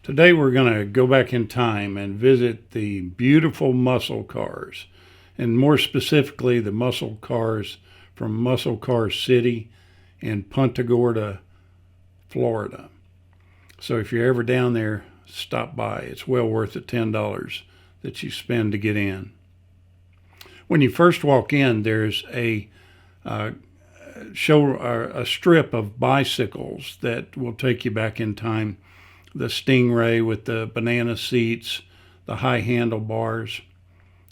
Today we're going to go back in time and visit the beautiful muscle cars, and more specifically the muscle cars from Muscle Car City in Punta Gorda, Florida. So if you're ever down there, stop by. It's well worth the $10 that you spend to get in. When you first walk in, there's a strip of bicycles that will take you back in time. The Stingray with the banana seats, the high handlebars.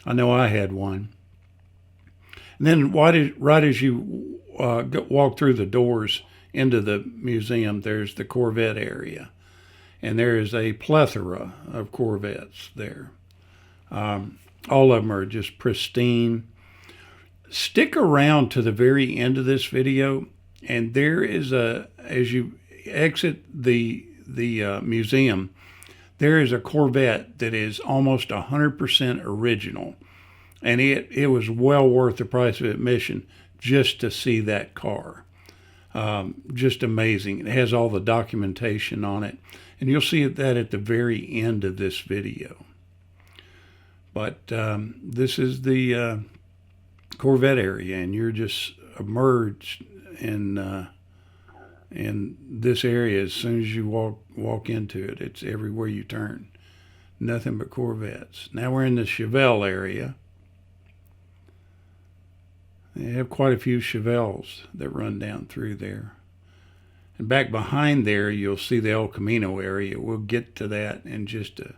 I know I had one. And then right as you walk through the doors into the museum, there's the Corvette area. And there is a plethora of Corvettes there. All of them are just pristine. Stick around to the very end of this video, and there is as you exit the museum, there is a Corvette that is almost 100% original, and it was well worth the price of admission just to see that car. Just amazing. It has all the documentation on it, and you'll see that at the very end of this video. But this is the Corvette area, and you're just emerged in this area as soon as you walk into it. It's everywhere you turn. Nothing but Corvettes. Now we're in the Chevelle area. They have quite a few Chevelles that run down through there. And back behind there, you'll see the El Camino area. We'll get to that in just a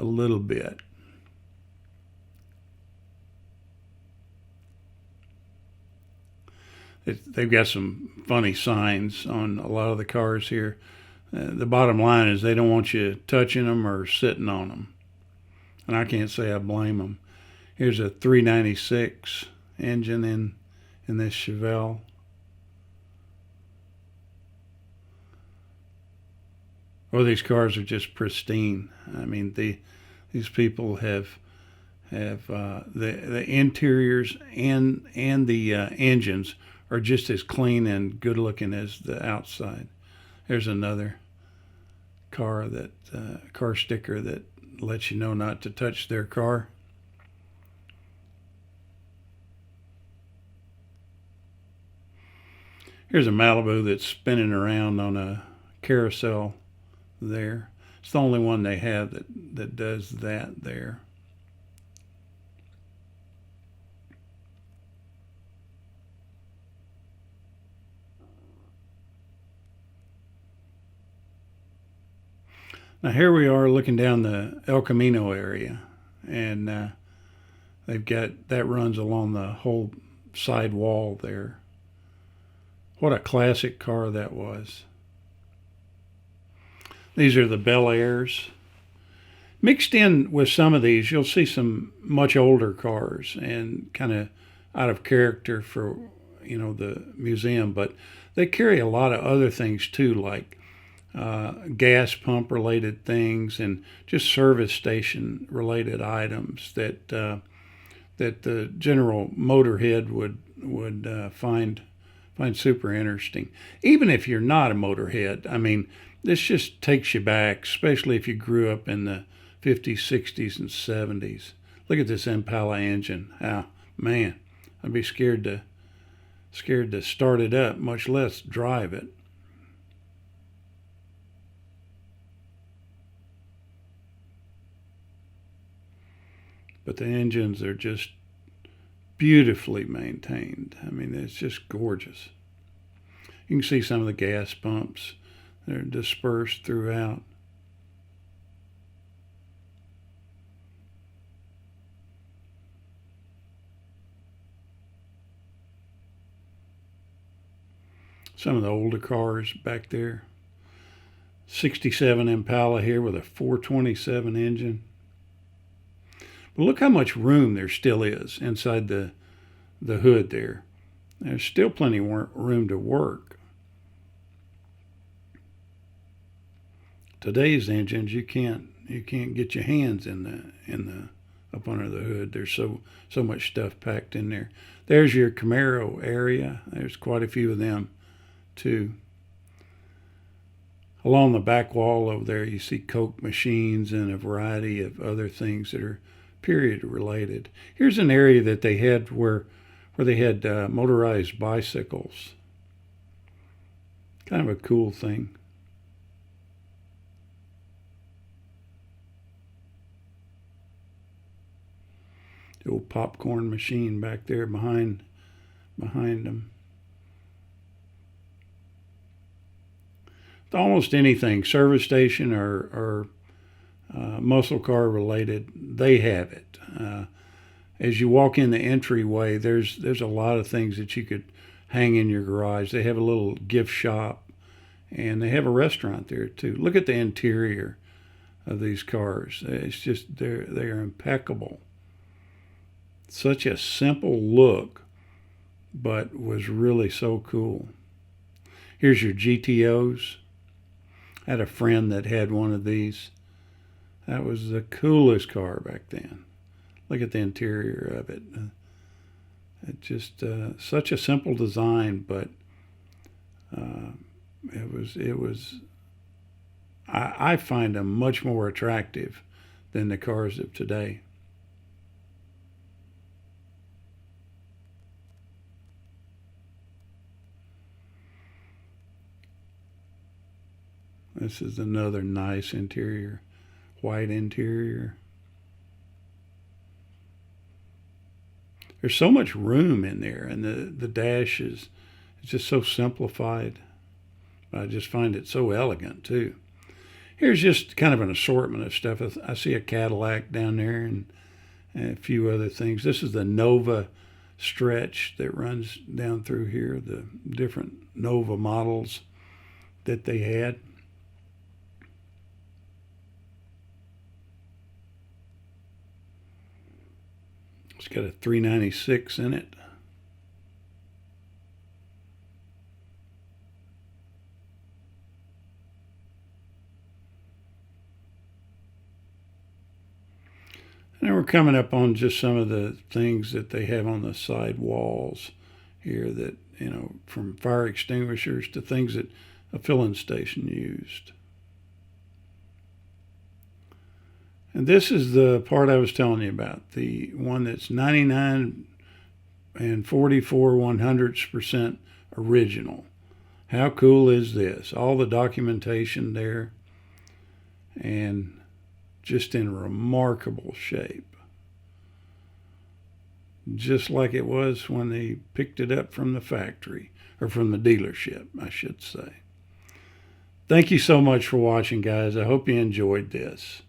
little bit. They've got some funny signs on a lot of the cars here. The bottom line is they don't want you touching them or sitting on them. And I can't say I blame them. Here's a 396 engine in this Chevelle. Well, these cars are just pristine. I mean, these people have the interiors and the engines are just as clean and good looking as the outside. There's another car car sticker that lets you know not to touch their car. Here's a Malibu that's spinning around on a carousel there. It's the only one they have that does that there. Now here we are looking down the El Camino area, and they've got that runs along the whole side wall there. What a classic car that was. These are the Bel Airs. Mixed in with some of these, you'll see some much older cars and kind of out of character for, the museum, but they carry a lot of other things too, like gas pump related things and just service station related items that the general motorhead would find super interesting. Even if you're not a motorhead, I mean, this just takes you back, especially if you grew up in the 50s, 60s, and 70s. Look at this Impala engine. Ah, man, I'd be scared to start it up, much less drive it. But the engines are just beautifully maintained. I mean, it's just gorgeous. You can see some of the gas pumps. They're dispersed throughout. Some of the older cars back there. 67 Impala here with a 427 engine. But look how much room there still is inside the hood there. There's still plenty of room to work. Today's engines, you can't get your hands in the up under the hood. There's so much stuff packed in there. There's your Camaro area. There's quite a few of them too. Along the back wall over there, you see Coke machines and a variety of other things that are period related. Here's an area that they had where they had motorized bicycles. Kind of a cool thing. The old popcorn machine back there behind them. Almost anything, service station or muscle car related, they have it. As you walk in the entryway, there's a lot of things that you could hang in your garage. They have a little gift shop, and they have a restaurant there too. Look at the interior of these cars. It's just they're impeccable. Such a simple look, but was really so cool. Here's your GTOs. I had a friend that had one of these. That was the coolest car back then. Look at the interior of it. It just such a simple design, but it was. I find them much more attractive than the cars of today. This is another nice interior, white interior. There's so much room in there, and the dash is just so simplified. I just find it so elegant too. Here's just kind of an assortment of stuff. I see a Cadillac down there and a few other things. This is the Nova stretch that runs down through here, the different Nova models that they had. It's got a 396 in it. And we're coming up on just some of the things that they have on the side walls here that, from fire extinguishers to things that a filling station used. And this is the part I was telling you about, the one that's 99 and 44 100% original. How cool is this? All the documentation there, and just in remarkable shape. Just like it was when they picked it up from the factory, or from the dealership, I should say. Thank you so much for watching, guys. I hope you enjoyed this.